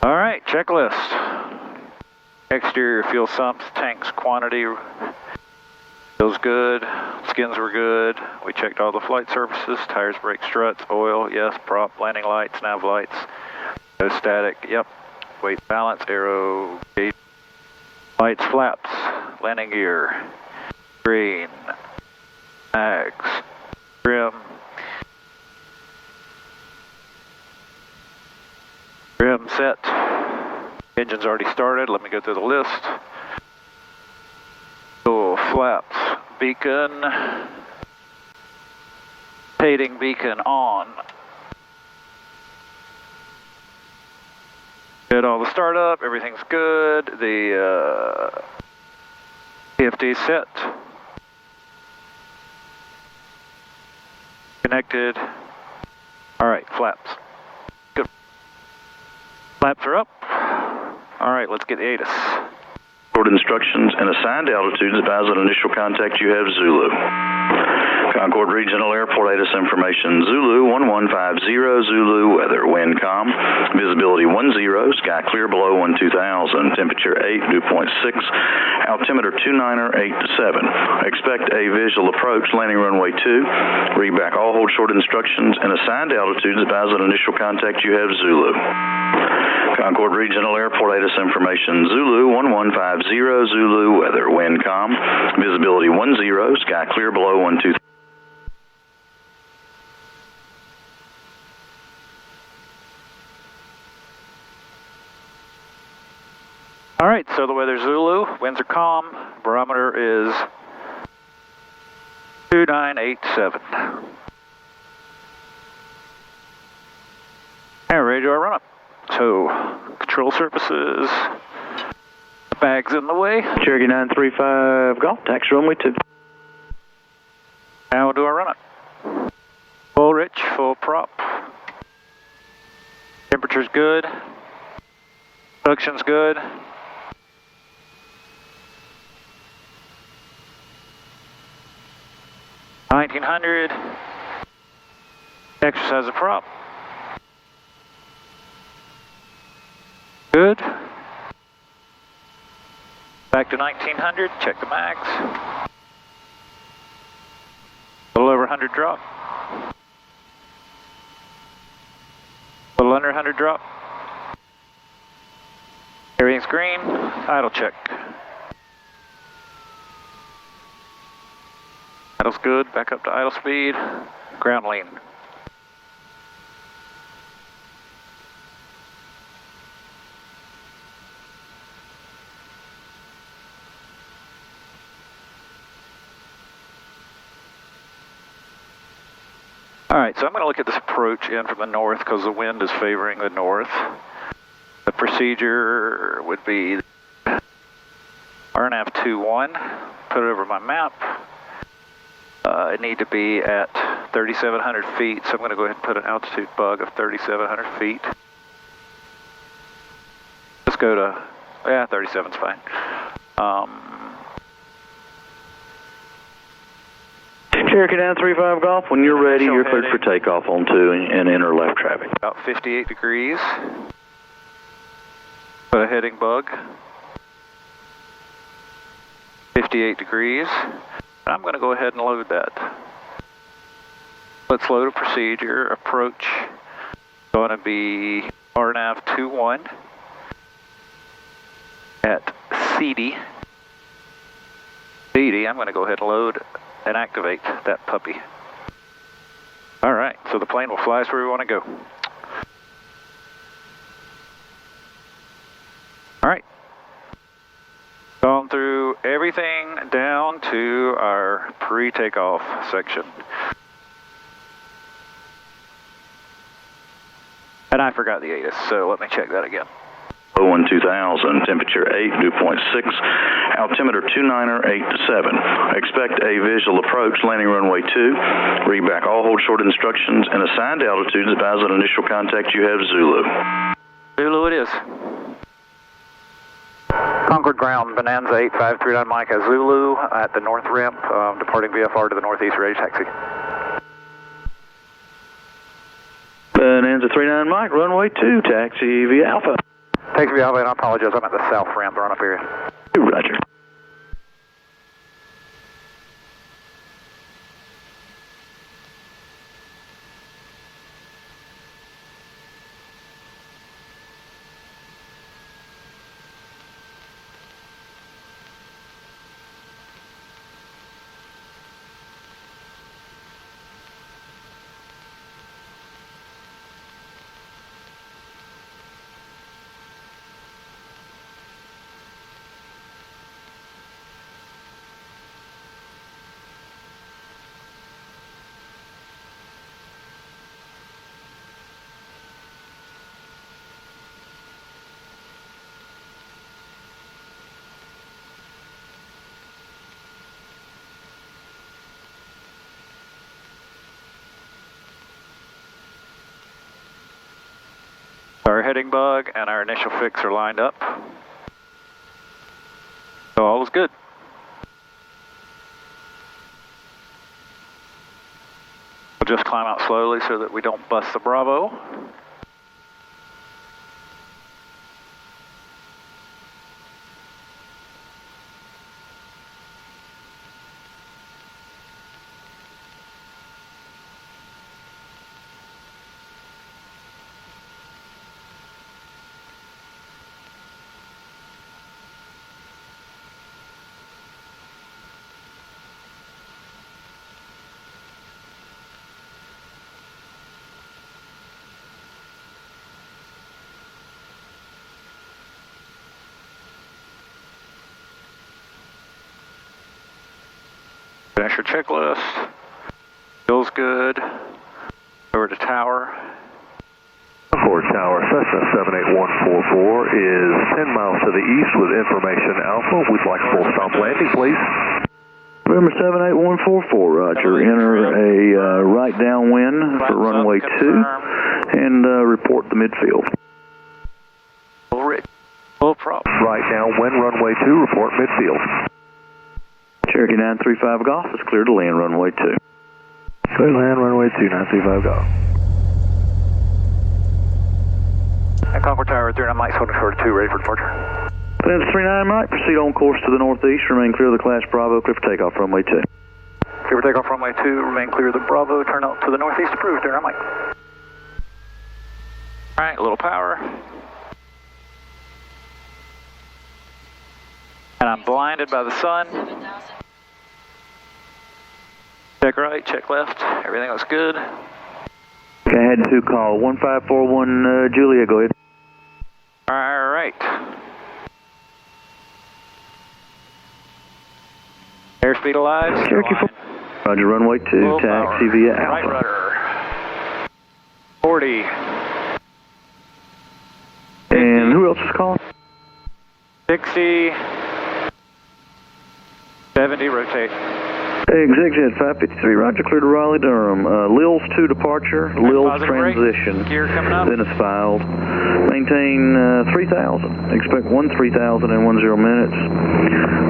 All right, checklist. Exterior fuel sumps, tanks, quantity. Feels good. Skins were good. We checked all the flight surfaces, tires, brakes, struts, oil, yes, prop, landing lights, nav lights. No static, yep. Weight balance, aero, gauge, lights, flaps, landing gear, green, mags, trim, set. Engine's already started. Let me go through the list. So flaps, beacon, rotating beacon on. Did all the startup, everything's good. The PFD set. Connected. All right, flaps. Good. Flaps are up. All right, let's get the ATIS. Instructions and assigned altitudes. Advise on initial contact you have Zulu. Concord Regional Airport ATIS information. Zulu 1150 Zulu, weather, wind calm, visibility 10, sky clear below 12,000, temperature 8, dew point 6, altimeter 29er 8 to 7. Expect a visual approach, landing runway 2. Read back all hold short instructions and assigned altitudes. Advise on initial contact you have Zulu. Concord Regional Airport ATIS information. Zulu 1150 Zulu, weather, wind calm, visibility 10, sky clear below 12,000. All right, so the weather's Zulu, winds are calm, barometer is 2987. And ready to our run up. So, control surfaces, bags in the way. Cherokee 935 Golf, taxi runway 2. Now we'll do our run up. Full rich, full prop. Temperature's good. Suction's good. $1900. Exercise the prop. Good. Back to 1900. Check the mags. A little over 100 drop. A little under 100 drop. Everything's green. Idle check. Idle's good. Back up to idle speed. Ground lean. All right, so I'm going to look at this approach in from the north because the wind is favoring the north. The procedure would be RNAV22, put it over my map. I need to be at 3,700 feet, so I'm going to go ahead and put an altitude bug of 3,700 feet. Let's go to, yeah, 37's fine. Cherokee 935 Golf, when you're ready, you're cleared for takeoff on 2 and enter left traffic. About 58 degrees. Put a heading bug. 58 degrees. I'm going to go ahead and load that. Let's load a procedure. Approach going to be RNAV21 at CD. I'm going to go ahead and load and activate that puppy. All right, so the plane will fly us where we want to go. All right. Gone through everything down to our pre-takeoff section. And I forgot the ATIS, so let me check that again. 12,000, temperature 8, dew point 6, altimeter 29er 8 to 7. Expect a visual approach, landing runway 2. Read back all hold short instructions and assigned altitudes. Advise on initial contact you have Zulu. Zulu it is. Concord ground, Bonanza 8539 Mike has Zulu at the north ramp, departing VFR to the northeast, ready to taxi. Bonanza 39 Mike, runway 2, taxi via Alpha. KHBI, I apologize, I'm at the south rim, the Runup area. Roger. Our heading bug and our initial fix are lined up. So all is good. We'll just climb out slowly so that we don't bust the Bravo. Finish your checklist. Feels good. Over to tower. Concord Tower, Cessna 78144 is 10 miles to the east with information Alpha. We'd like full stop landing, please. November 78144, Roger. Enter a right downwind for runway 2 and report the midfield. Full prop. Right downwind, runway 2, report midfield. Cherokee 935 Golf is clear to land runway 2. Clear to land runway 2, 935 Golf. And Concord Tower 39 mics, holding short 2, ready for departure. Bonanza 39 Mike, proceed on course to the northeast, remain clear of the Class Bravo, clear for takeoff runway 2. Clear for takeoff runway 2, remain clear of the Bravo, turn out to the northeast, approved, 39 mic. Alright, a little power. And I'm blinded by the sun. Check right, check left, everything looks good. Okay, I had to call 1541 Julia, go ahead. Alright. Airspeed alive. Cherokee 4. Roger, runway 2, Full taxi power. via Right Alpha. rudder. 40. And who else is calling? 60. 70, rotate. Executive 553, Roger, clear to Raleigh, Durham. Lil's to departure, Lil's Positive brake. transition. Gear coming up. Then it's filed. Maintain 3000. Expect 3000 in 10 minutes.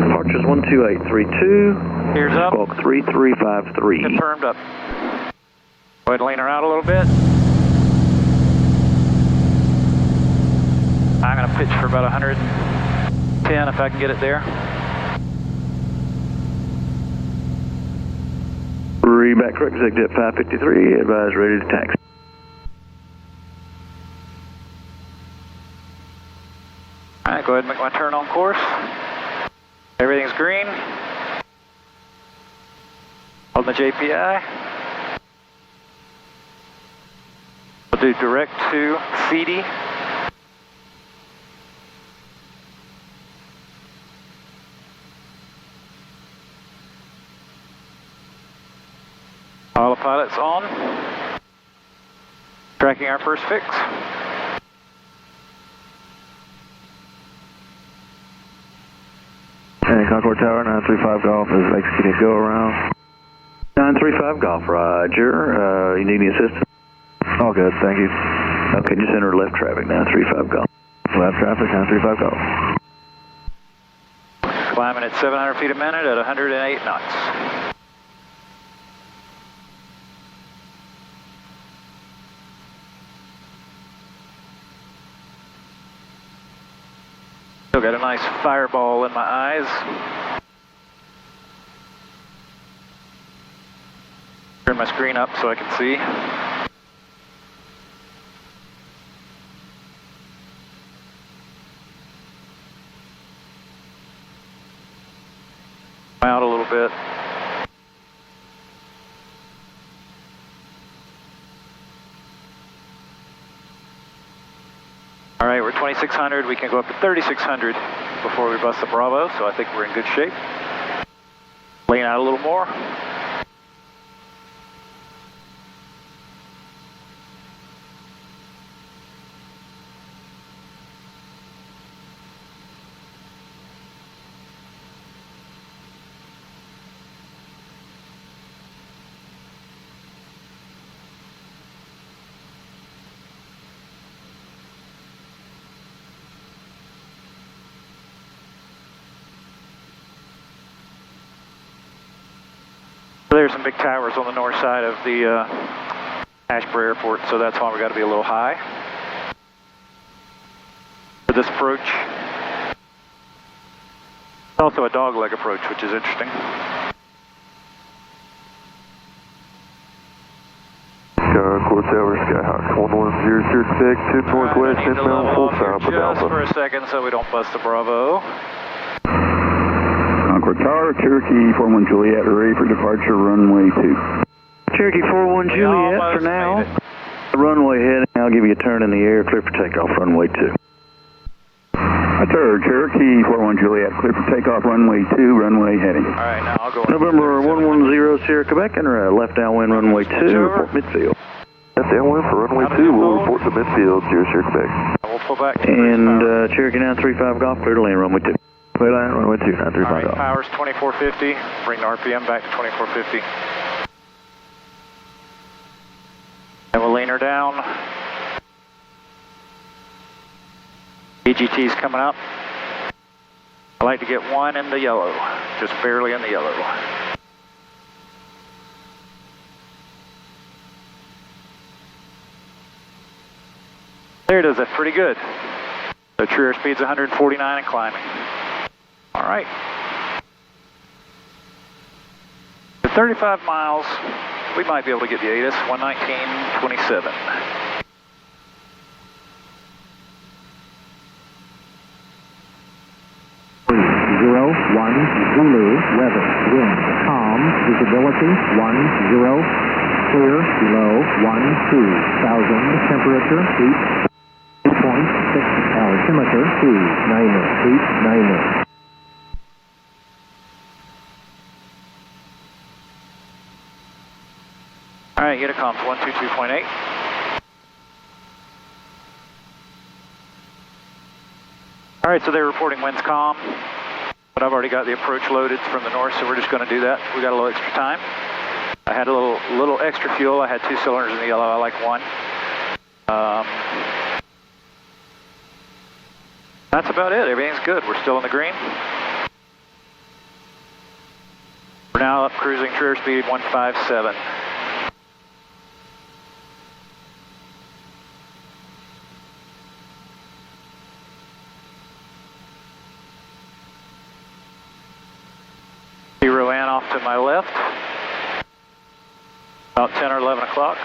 Departure's 12832. Gears up. Squawk 3353. Confirmed up. Go ahead and lean her out a little bit. I'm going to pitch for about 110 if I can get it there. Back correct, executive 553, advise ready to taxi. Alright, go ahead and make my turn on course. Everything's green. On the JPI. We'll do direct to CD. Autopilot's on. Tracking our first fix. And Concord Tower 935 Golf is executing go around. 935 Golf, Roger. You need any assistance? All good, thank you. Okay, just enter left traffic, 935 Golf. Left traffic, 935 Golf. Climbing at 700 feet a minute at 108 knots. Still got a nice fireball in my eyes. Turn my screen up so I can see. Out a little bit. All right, we're 2600. We can go up to 3600 before we bust the Bravo, so I think we're in good shape. Lean out a little more. There's some big towers on the north side of the Asheboro Airport, so that's why we got to be a little high for this approach. It's also a dogleg approach, which is interesting. Concord Tower, Skyhawk 110, Quebec, 2 northwest, inbound, full south of Alpha. Just for a second so we don't bust the Bravo. Concord Tower, Cherokee 41 Juliet, ready for departure, runway 2. Cherokee 41 Juliet for now. Runway heading, I'll give you a turn in the air, clear for takeoff, runway 2. Sir, Cherokee 41 Juliet, clear for takeoff, runway 2, runway heading. All right, now I'll go. November 110 Sierra Quebec, enter left downwind runway 2, report midfield. Left downwind for runway 2, we'll report to midfield, Sierra Quebec. We'll pull back to And Cherokee 935 Golf, clear to land runway 2. Clear line, runway 2, 935 All right, Golf. power's 2450. Bring the RPM back to 2450. And we'll lean her down. EGT's coming up. I like to get one in the yellow, just barely in the yellow. There it is, that's pretty good. The true airspeed's 149 and climbing. All right. At 35 miles, we might be able to get the ATIS, 119.27. Zero, 1, Zulu, weather, wind, calm, visibility, 10, clear, below, 12,000, temperature, heat, 2.6, altimeter, 290 feet, 90. All right, Unicom's 122.8. All right, so they're reporting winds calm, but I've already got the approach loaded from the north, so we're just going to do that. We got a little extra time. I had a little extra fuel. I had 2 cylinders in the yellow. I like one. That's about it. Everything's good. We're still in the green. We're now up cruising true airspeed 157. Rowan off to my left, about 10 or 11 o'clock.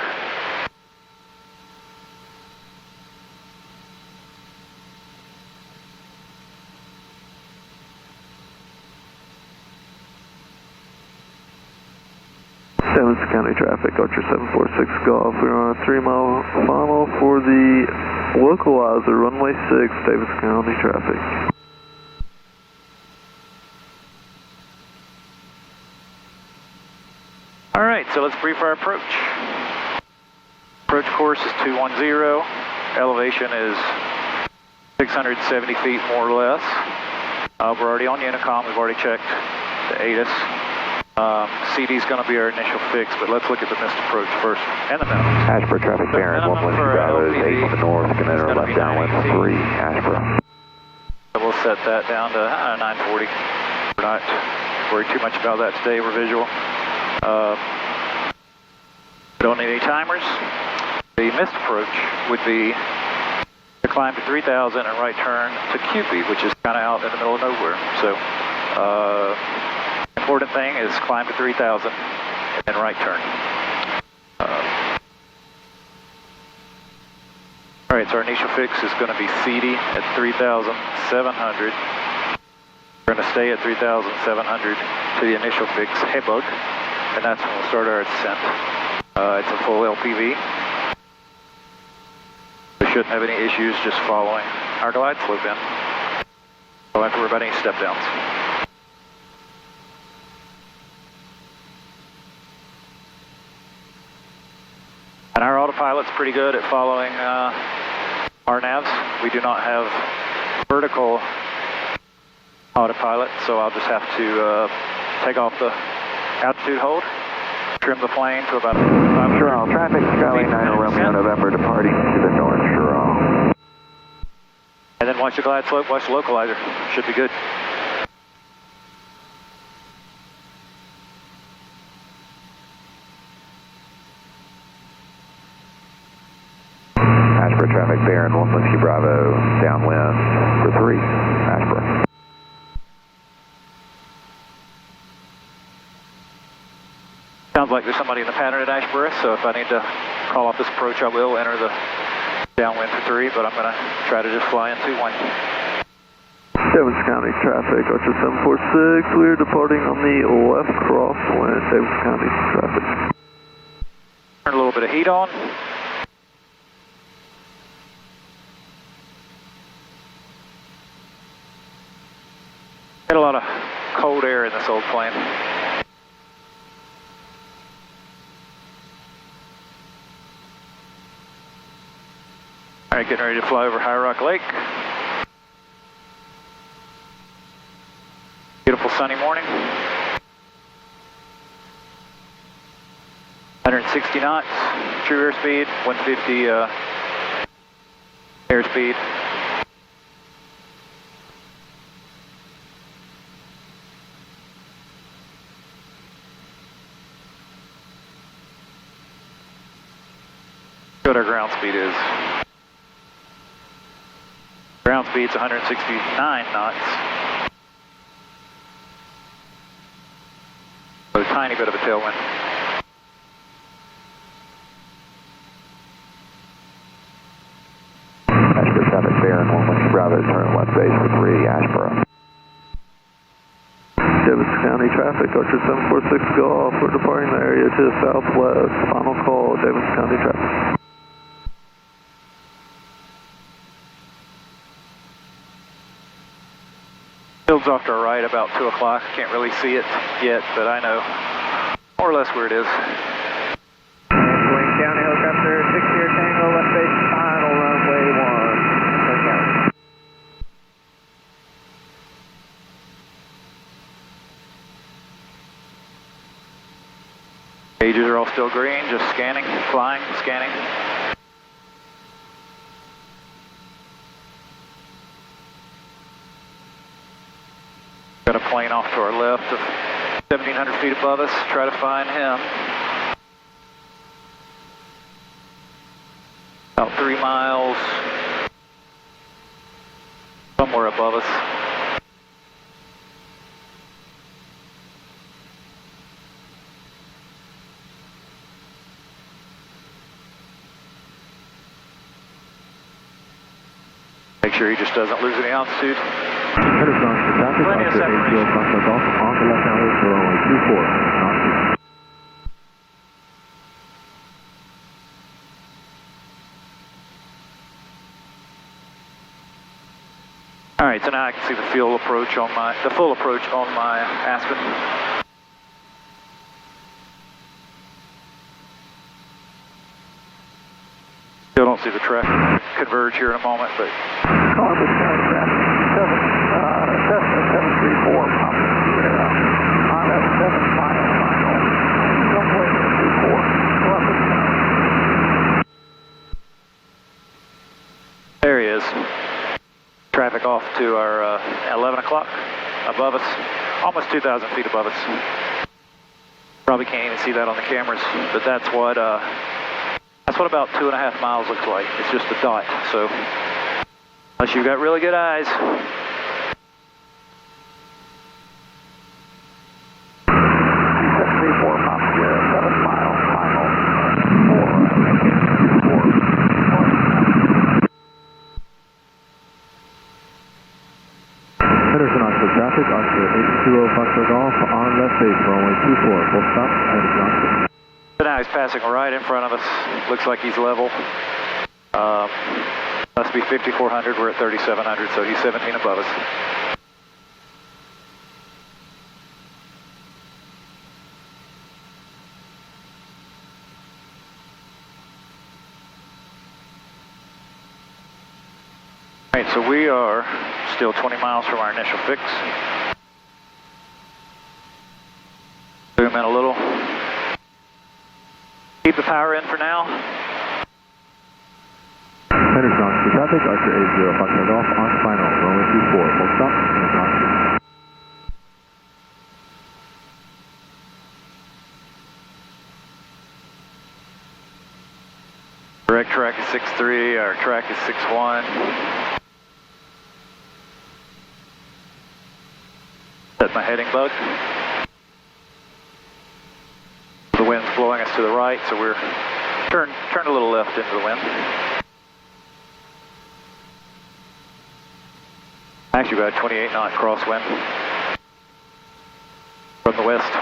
County traffic, Archer 746 Golf. We're on a 3-mile funnel for the localizer, runway 6, Davis County traffic. All right, so let's brief our approach. Approach course is 210. Elevation is 670 feet, more or less. We're already on Unicom. We've already checked the ATIS. CD's going to be our initial fix, but let's look at the missed approach first, and the minimum. Asheboro traffic bearing 112 Bravo is 8 on the north, can enter left downwind 3, Asheboro. So we'll set that down to 940. We're not worried too much about that today, we're visual. We don't need any timers. The missed approach would be the climb to 3,000 and right turn to QB, which is kind of out in the middle of nowhere. So, important thing is climb to 3,000 and then right turn. All right, so our initial fix is going to be CD at 3,700. We're going to stay at 3,700 to the initial fix, Highrock, and that's when we'll start our ascent. It's a full LPV. We shouldn't have any issues just following our glide slope in. Don't have to worry about any step downs. And our autopilot's pretty good at following RNAVs. We do not have vertical autopilot, so I'll just have to take off the altitude hold, trim the plane to about 500. Sure, traffic, Charlie 9 Romeo November departing to the north, sure. And then watch the glide slope, watch the localizer. Should be good. Asheboro traffic, Baron 1 Whiskey Bravo, downwind for 3, Asheboro. Sounds like there's somebody in the pattern at Asheboro, so if I need to call off this approach, I will enter the downwind for 3, but I'm going to try to just fly in 2-1. Davis County traffic, Archer 746, we're departing on the left crosswind, Davis County traffic. Turn a little bit of heat on. Get a lot of cold air in this old plane. All right, getting ready to fly over Highrock Lake. Beautiful sunny morning. 160 knots, true airspeed, 150 airspeed. What our ground speed is. Ground speed's 169 knots. So a tiny bit of a tailwind. Asheboro traffic, Baron 1 Whiskey Bravo, turn left base for 3, Asheboro. Davis County traffic, Archer 746 Golf, we're departing the area to the southwest. Final call, Davis County traffic. Field's off to our right about 2 o'clock. Can't really see it yet, but I know more or less where it is. Wayne County helicopter, 6-year Tango, left base, final runway 1. Gauges are all still green, just scanning, flying, scanning. Got a plane off to our left of 1,700 feet above us. Try to find him. About 3 miles. Somewhere above us. Make sure he just doesn't lose any altitude. Plenty of separation. On the left now for runway 24. All right, so now I can see the full approach on my Aspen. Still don't see the track converge here in a moment, but. Concord County traffic, 734, on that 7 final, runway 24. There he is. Traffic off to our 11 o'clock above us, almost 2,000 feet above us. Probably can't even see that on the cameras, but that's what about 2.5 miles looks like. It's just a dot. So Unless you've got really good eyes. Henderson Oxford traffic, Oxford 820 Foxtrot Golf on left base, runway 24, full stop, Henderson Oxford. Now he's passing right in front of us. Looks like he's level. Must be 5,400. We're at 3,700, so he's 17 above us. All right, so we are still 20 miles from our initial fix. Zoom in a little. Keep the power in for now. Henderson Oxford traffic, Archer 80 Foxtrot Golf on final, runway 24, full stop, Henderson Oxford. Direct track is 6.3, our track is 6.1. Set my heading bug. The wind's blowing us to the right, so we're turn a little left into the wind. Actually about a 28 knot crosswind from the west.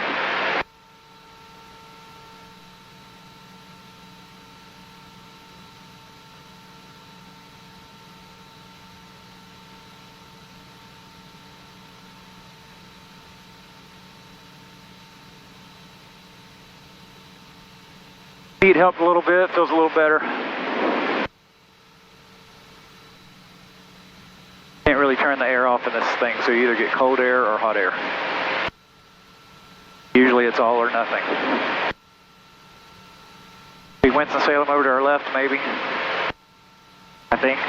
Heat helped a little bit, feels a little better. Can't really turn the air off in this thing, so you either get cold air or hot air. Usually it's all or nothing. See Winston-Salem over to our left, maybe. I think.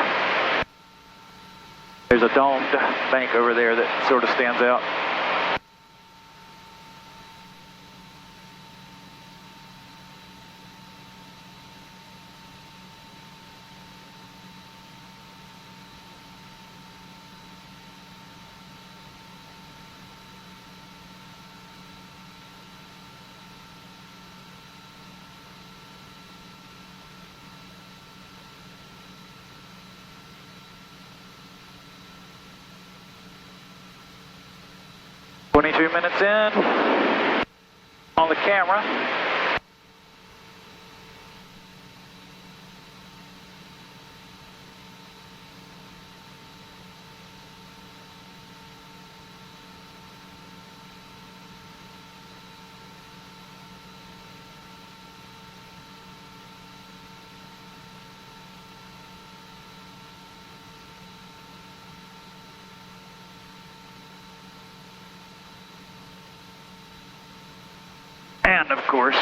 There's a domed bank over there that sort of stands out. Minutes in on the camera. And of course,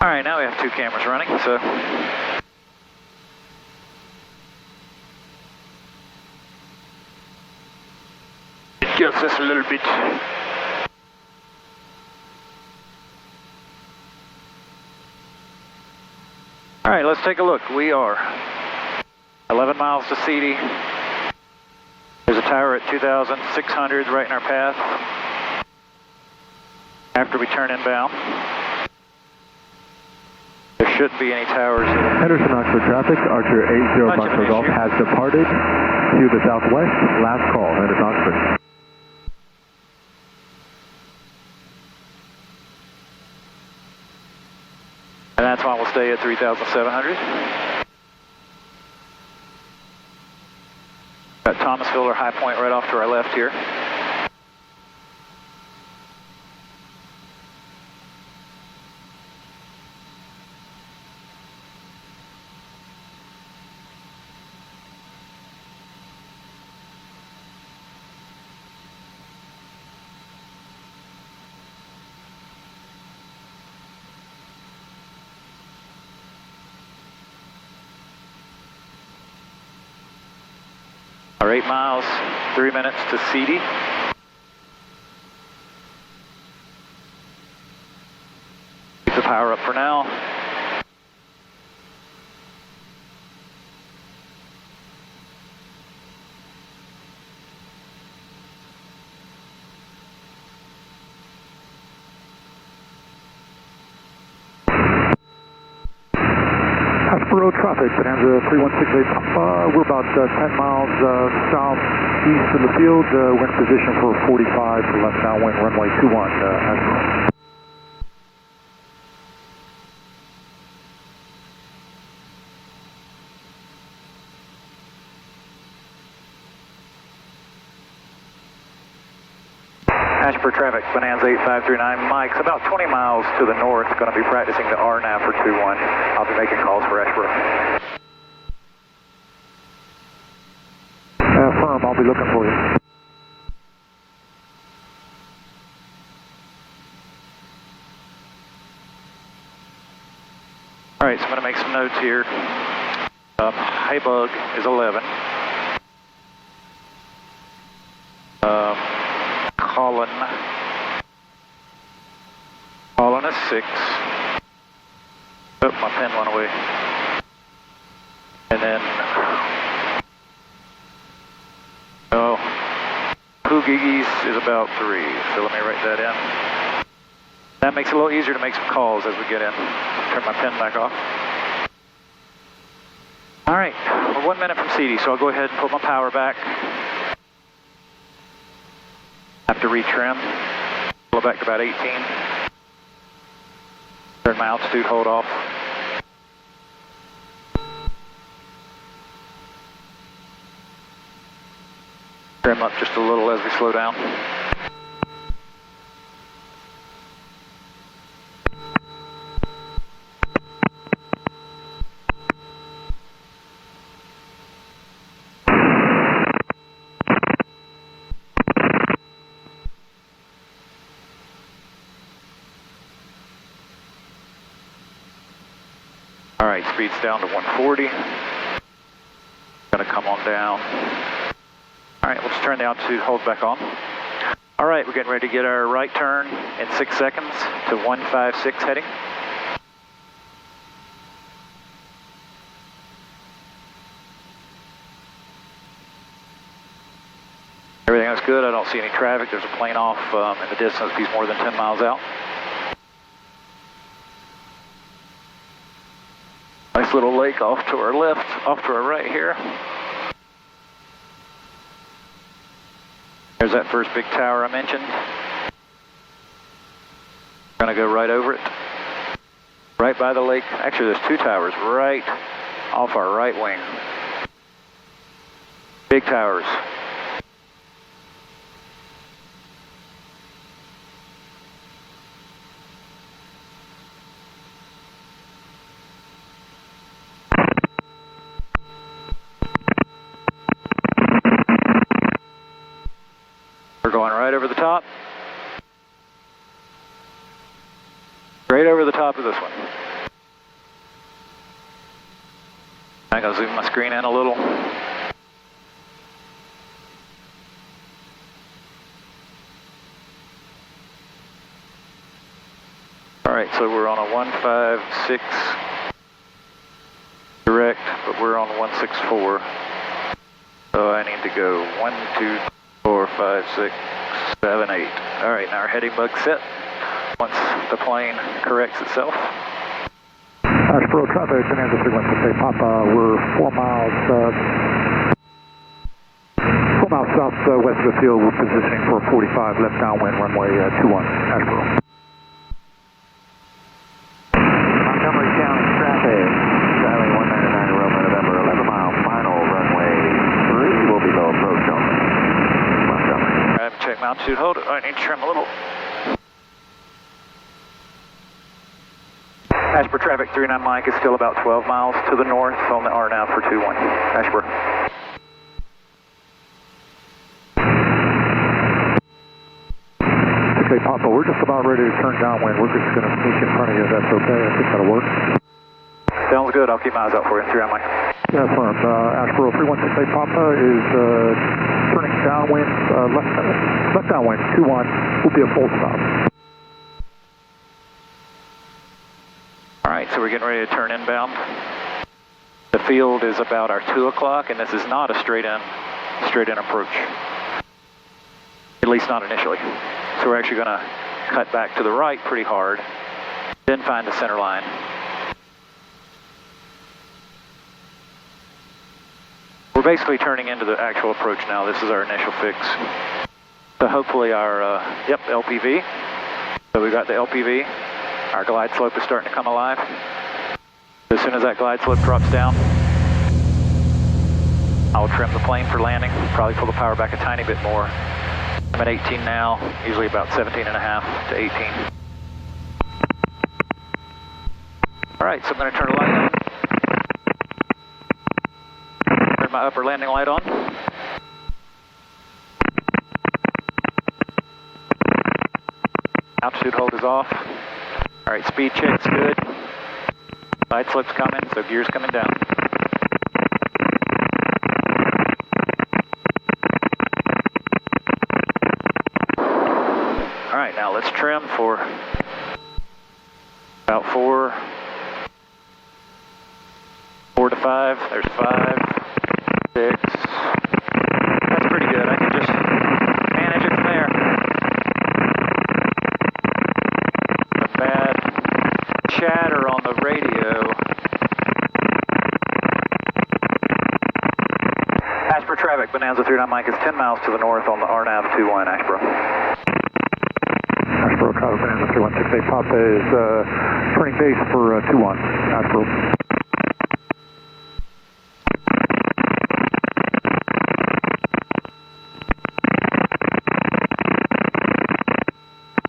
all right, now we have two cameras running, so it gives us a little bit. All right, let's take a look. We are 11 miles to CD. There's a tower at 2,600 right in our path after we turn inbound. shouldn't be any towers. Henderson Oxford traffic, Archer 80 Foxtrot Golf has departed to the southwest. Last call, Henderson Oxford. And that's why we'll stay at 3,700. Got Thomasville or High Point right off to our left here. Our 8 miles, 3 minutes to CD. Keep the power up for now. Asheboro traffic, Bonanza 3168. We're about 10 miles southeast of the field. We're in position for 45 for left downwind, runway 21, Asheboro. Asheboro traffic, Bonanza 8539, Mike's about 20 miles to the north, going to be practicing the RNAV for 21. I'll be making calls for Asheboro. Firm, I'll be looking for you. Alright, so I'm going to make some notes here. Haybug is 11. Colin is 6. Oh, my pen went away. And then, Poogies is about 3. So let me write that in. That makes it a little easier to make some calls as we get in. Turn my pen back off. All right, we're 1 minute from CD, so I'll go ahead and put my power back. Have to retrim. Go back to about 18. Turn my altitude hold off. Trim up just a little as we slow down. All right, speed's down to 140. Gonna come on down. All right, let's turn the altitude hold back on. All right, we're getting ready to get our right turn in 6 seconds to 156 heading. Everything looks good. I don't see any traffic. There's a plane off in the distance. He's more than 10 miles out. Nice little lake off to our left, off to our right here. There's that first big tower I mentioned. Gonna go right over it. Right by the lake. Actually, there's 2 towers right off our right wing. Big towers. We're going right over the top. Right over the top of this one. I'm going to zoom my screen in a little. Alright, so we're on a 156 direct, but we're on 164. So I need to go 1, 2, 4, 5, 6, 7, 8. Alright, now our heading bug's set. Once the plane corrects itself. Asheboro Asheboro traffic, Bonanza 316 Papa, we're 4 miles southwest of the field. We're positioning for 45 left downwind, runway 21, Asheboro. Montgomery County traffic, Charlie 199 Roman November, 11 mile final, runway 3 will be low approach only. Montgomery. I have to check my altitude, hold it, I need to trim a little. Asheboro traffic 39 Mike is still about 12 miles to the north on the RNAV22. Asheboro. Okay, Papa, we're just about ready to turn downwind. We're just going to sneak in front of you. That's okay. I think that'll work. Sounds good. I'll keep my eyes out for you. 39 Mike. Yeah, firm. Asheboro 3168 Papa is turning downwind, left downwind, 21. Will be a full stop. All right, so we're getting ready to turn inbound. The field is about our 2 o'clock, and this is not a straight in approach. At least not initially. So we're actually going to cut back to the right pretty hard, then find the center line. We're basically turning into the actual approach now. This is our initial fix. So hopefully our, LPV. So we've got the LPV. Our glide slope is starting to come alive. As soon as that glide slope drops down, I'll trim the plane for landing, probably pull the power back a tiny bit more. I'm at 18 now, usually about 17 and a half to 18. All right, so I'm going to turn the light on. Turn my upper landing light on. Altitude hold is off. All right, speed check's good. Glide slope's coming, so gear's coming down. All right, now let's trim for about 4 to 5. There's 5, 6. That's pretty good. I can just manage it from there. The bad chatter on the radio. Asheboro traffic, Bonanza 39 Mike is 10 miles to the north on the RNAV21 Asheboro. Asheboro traffic, Bonanza 3168 Papa is turning base for 21, Asheboro.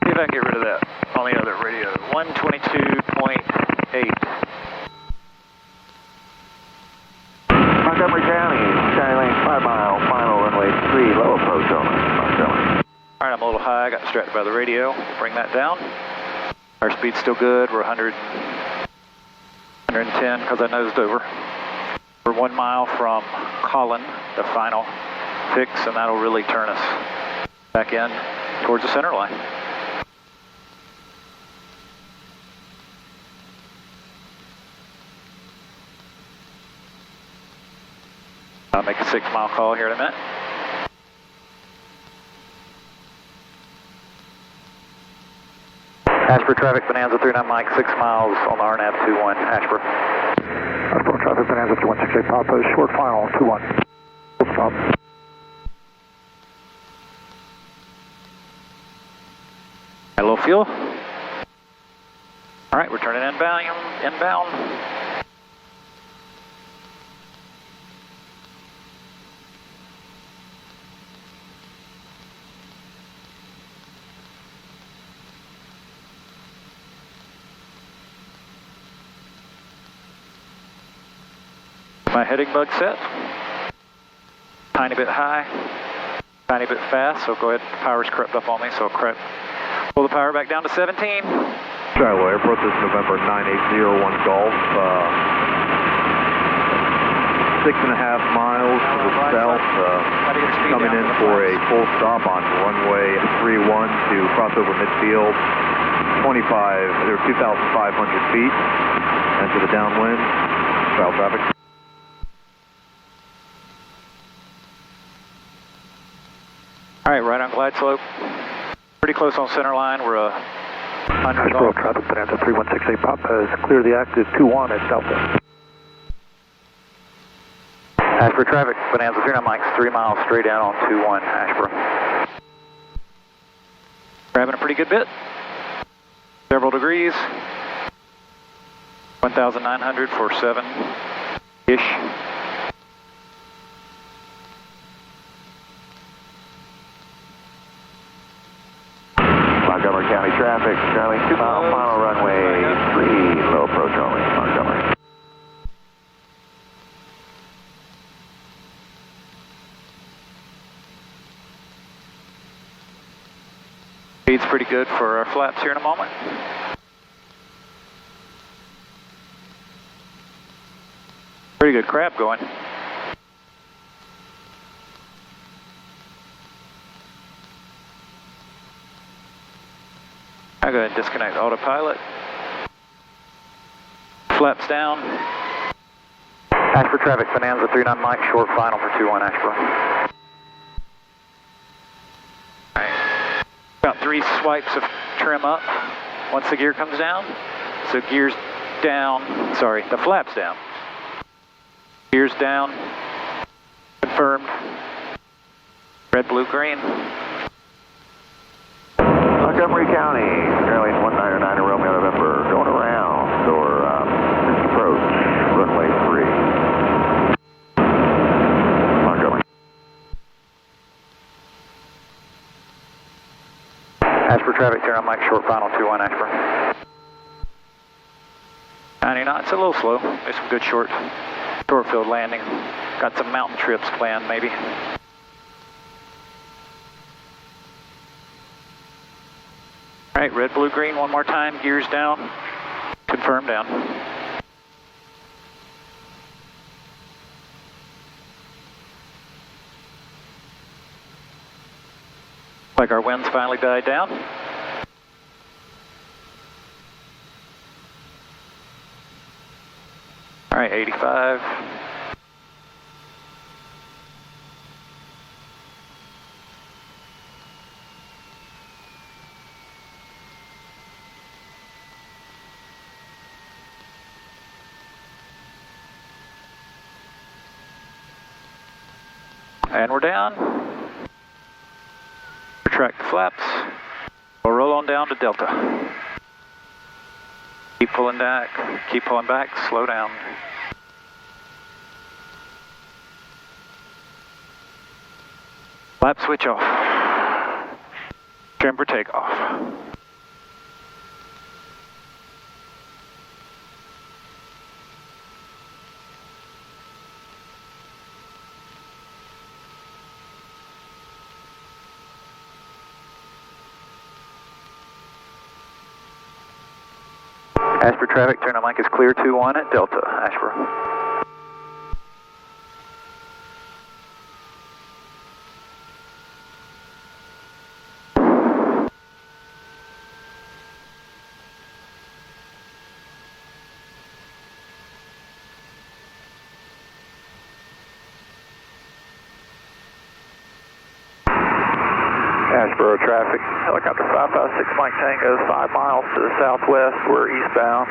See if I can get rid of that on the other radio. 122.8. Montgomery County, Skylane 5 mile, final runway 3, low approach only. Montgomery. All right, I'm a little high. I got distracted by the radio. Bring that down. Our speed's still good. We're 110 because I nosed over. We're 1 mile from Collin, the final fix, and that'll really turn us back in towards the center line. I'll make a 6 mile call here in a minute. Asheboro traffic, Bonanza 39 Mike, 6 miles on the RNAV21, Asheboro. Asheboro traffic, Bonanza 3168 Papa, short final, 21. Full stop. Got a little fuel. All right, we're turning inbound. My heading bug set. Tiny bit high, tiny bit fast, so go ahead. Power's crept up on me, so pull the power back down to 17. Shiloh Airport, this is November 9801 Golf. 6.5 miles to the south, coming in for a full stop on runway 31 to cross over midfield. 2,500 feet, enter the downwind, trial traffic. All right, right on glide slope. Pretty close on center line. We're Asheboro traffic, Bonanza 3168 Pop has cleared the active 21 at Delta. Asheboro traffic, Bonanza 39 Mike's 3 miles straight down on 21 Asheboro. Grabbing a pretty good bit. Several degrees. 1,900 for 7-ish. Montgomery County traffic, Charlie, 2 mile final runway 3, low approach only, Montgomery. Speed's pretty good for our flaps here in a moment. Pretty good crab going. I'll go ahead and disconnect autopilot. Flaps down. Asheboro traffic, Bonanza 39 Mike, short final for 21 Asheboro. Alright. About 3 swipes of trim up once the gear comes down. So gear's down, sorry, the flap's down. Gears down. Confirmed. Red, blue, green. Montgomery County, Charlie 199 Romeo November, going around, or approach, runway 3. Montgomery. Asheboro traffic, turn on Mike, short final 21 Asheboro. 90 knots, a little slow. There's some good short field landing. Got some mountain trips planned, maybe. All right, red, blue, green, one more time. Gears down. Confirm down. Like our winds finally died down. All right, 85. And we're down. Retract the flaps. We'll roll on down to Delta. Keep pulling back, slow down. Flap switch off. Trim for takeoff. Asheboro traffic, turn on Mike is clear 21 at Delta, Asheboro. Asheboro traffic, helicopter 556 Mike Tango, 5 miles to the southwest, we're eastbound.